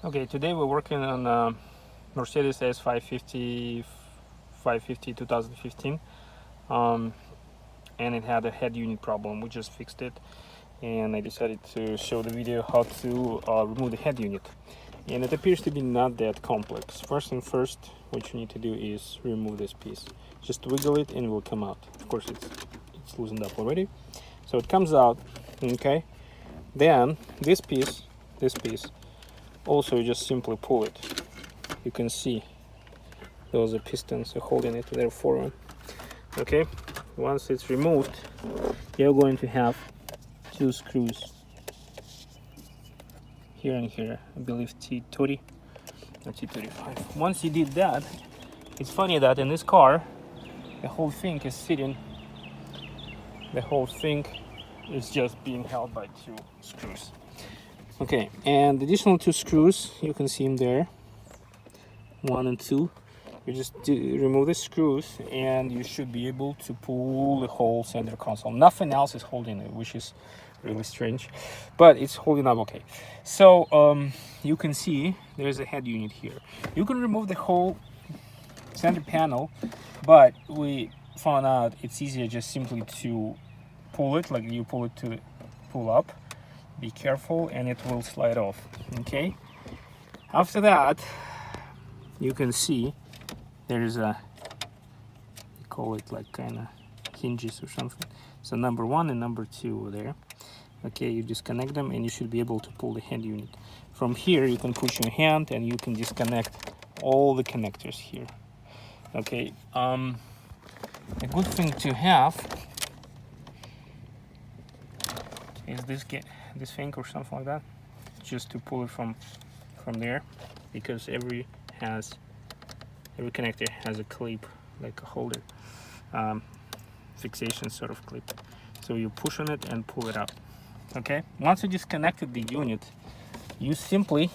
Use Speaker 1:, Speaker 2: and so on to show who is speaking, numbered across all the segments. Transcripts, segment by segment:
Speaker 1: Okay, today we're working on Mercedes S550 2015, and it had a head unit problem. We just fixed it, and I decided to show the video how to remove the head unit. And it appears to be not that complex. First thing first, what you need to do is remove this piece. Just wiggle it and it will come out. Of course, it's loosened up already, so it comes out. Okay, then this piece, also you just simply pull it. You can see those are pistons are holding it, they're forward. Okay, once it's removed, you're going to have two screws here and here, I believe T30 or T35. Once you did that, it's funny that in this car the whole thing is sitting, the whole thing is just being held by two screws. Okay, and the additional two screws, you can see them there, 1 and 2. You just remove the screws and you should be able to pull the whole center console. Nothing else is holding it, which is really strange, but it's holding up okay. So you can see there's a head unit here. You can remove the whole center panel, but we found out it's easier just simply to pull it, like you pull it to pull up. Be careful and it will slide off. Okay, after that you can see there's a, we call it like kind of hinges or something. So number 1 and number 2 are there. Okay, you disconnect them and you should be able to pull the head unit. From here you can put your hand and you can disconnect all the connectors here. Okay, a good thing to have is this thing or something like that, just to pull it from there, because every connector has a clip, like a holder, fixation sort of clip. So you push on it and pull it up. Okay, once you disconnected the unit, you simply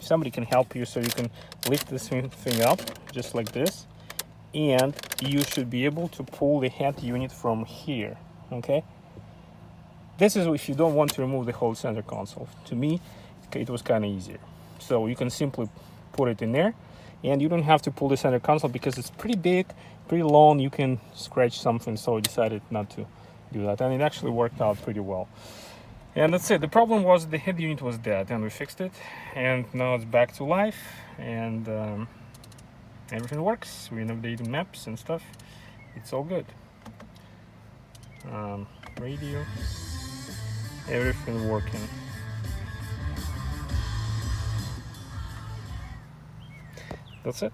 Speaker 1: somebody can help you, so you can lift this thing up just like this, and you should be able to pull the head unit from here. Okay, this is if you don't want to remove the whole center console. To me, it was kind of easier. So you can simply put it in there, and you don't have to pull the center console because it's pretty big, pretty long. You can scratch something, so I decided not to do that, and it actually worked out pretty well. And that's it. The problem was the head unit was dead, and we fixed it, and now it's back to life, and everything works. We're updating maps and stuff. It's all good. Radio, everything working. That's it.